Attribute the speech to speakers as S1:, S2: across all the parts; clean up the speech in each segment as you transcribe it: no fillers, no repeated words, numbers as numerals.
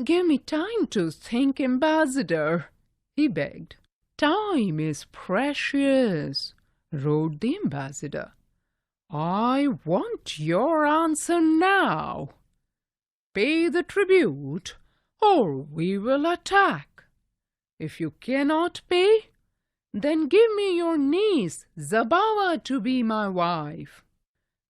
S1: "Give me time to think, Ambassador," he begged. "Time is precious," roared the ambassador. "I want your answer now. Pay the tribute, or we will attack. If you cannot pay, then give me your niece Zabawa to be my wife."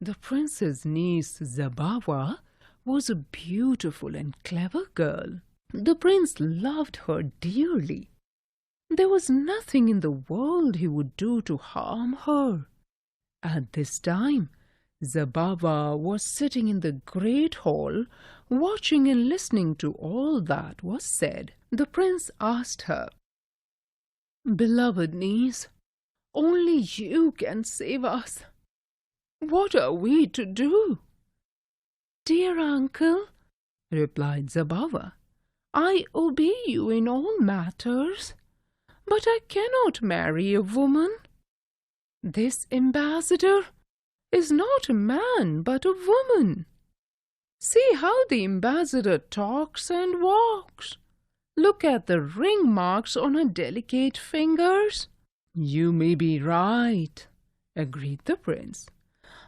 S1: The prince's niece Zabawa was a beautiful and clever girl. The prince loved her dearly. There was nothing in the world he would do to harm her. At this time, Zabawa was sitting in the great hall, watching and listening to all that was said. The prince asked her, "Beloved niece, only you can save us. What are we to do?" "Dear uncle," replied Zabawa, "I obey you in all matters, but I cannot marry a woman. This ambassador is not a man but a woman. See how the ambassador talks and walks. Look at the ring marks on her delicate fingers." "You may be right," agreed the prince.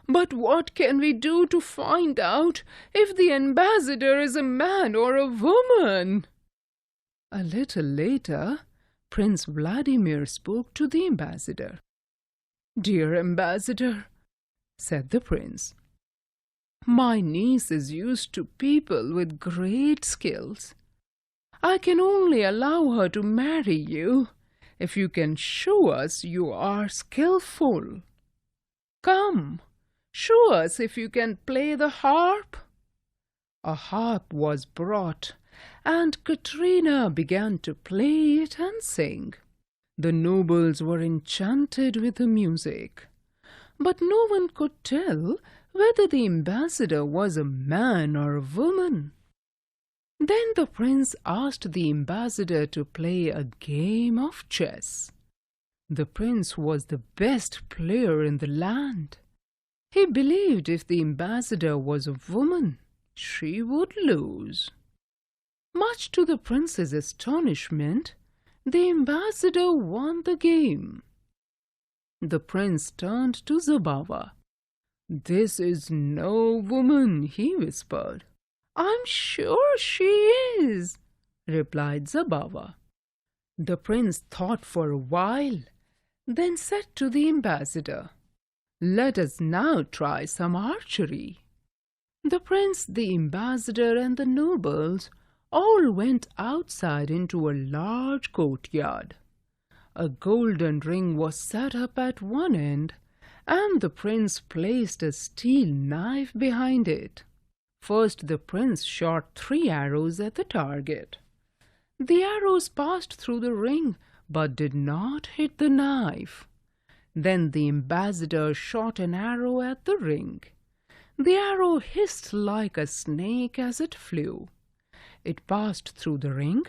S1: "But what can we do to find out if the ambassador is a man or a woman?" A little later, Prince Vladimir spoke to the ambassador. "Dear ambassador," said the prince, "my niece is used to people with great skills. I can only allow her to marry you if you can show us you are skillful. Come, show us if you can play the harp." A harp was brought, and Katrina began to play it and sing. The nobles were enchanted with the music, but no one could tell whether the ambassador was a man or a woman. Then the prince asked the ambassador to play a game of chess. The prince was the best player in the land. He believed if the ambassador was a woman, she would lose. Much to the prince's astonishment, the ambassador won the game. The prince turned to Zabawa. "This is no woman," he whispered. "I'm sure she is," replied Zabawa. The prince thought for a while, then said to the ambassador, "Let us now try some archery." The prince, the ambassador, and the nobles all went outside into a large courtyard. A golden ring was set up at one end, and the prince placed a steel knife behind it. First the prince shot 3 arrows at the target. The arrows passed through the ring, but did not hit the knife. Then the ambassador shot an arrow at the ring. The arrow hissed like a snake as it flew. It passed through the ring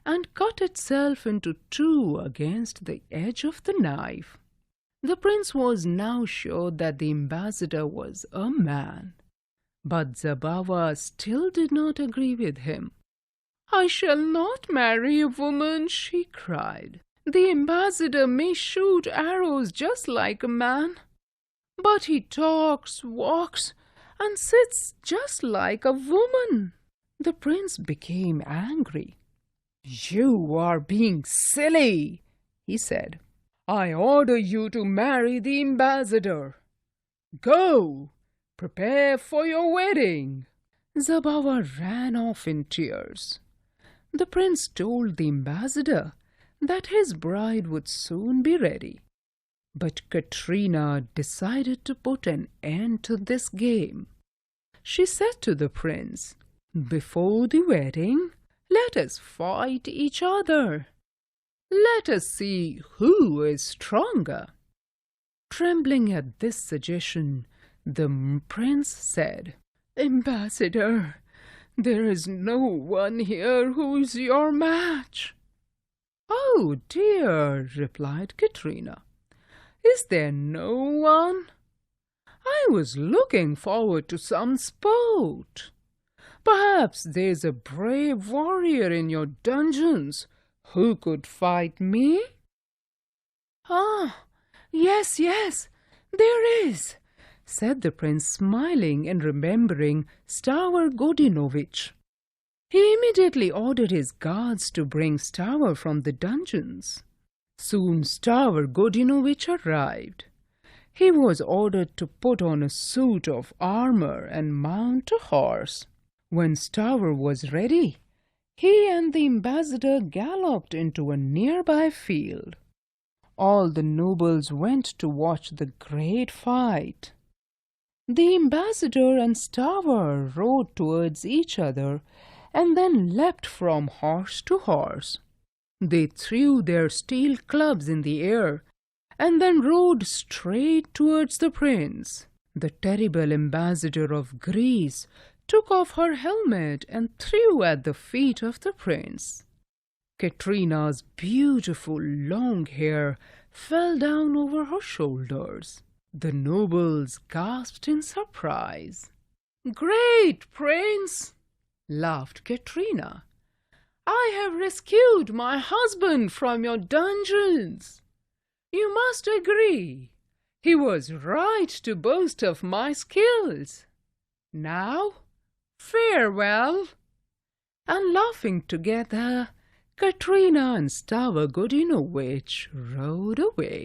S1: and cut itself into 2 against the edge of the knife. The prince was now sure that the ambassador was a man. But Zabawa still did not agree with him. "I shall not marry a woman," she cried. "The ambassador may shoot arrows just like a man, but he talks, walks, and sits just like a woman." The prince became angry. "You are being silly," he said. "I order you to marry the ambassador. Go, prepare for your wedding." Zabawa ran off in tears. The prince told the ambassador that his bride would soon be ready. But Katrina decided to put an end to this game. She said to the prince, "Before the wedding, let us fight each other. Let us see who is stronger." Trembling at this suggestion, the prince said, "Ambassador, there is no one here who is your match." "Oh dear," replied Katrina. "Is there no one? I was looking forward to some sport. Perhaps there's a brave warrior in your dungeons who could fight me?" "Ah, yes, yes, there is," said the prince, smiling and remembering Stavr Godinovich. He immediately ordered his guards to bring Stavr from the dungeons. Soon Stavr Godinovich arrived. He was ordered to put on a suit of armor and mount a horse. When Stavr was ready, he and the ambassador galloped into a nearby field. All the nobles went to watch the great fight. The ambassador and Stavr rode towards each other and then leapt from horse to horse. They threw their steel clubs in the air and then rode straight towards the prince. The terrible ambassador of Greece took off her helmet and threw at the feet of the prince. Katrina's beautiful long hair fell down over her shoulders. The nobles gasped in surprise. "Great prince!" laughed Katrina. "I have rescued my husband from your dungeons. You must agree he was right to boast of my skills. Now, farewell." And laughing together, Katrina and Stavr Godinovich rode away.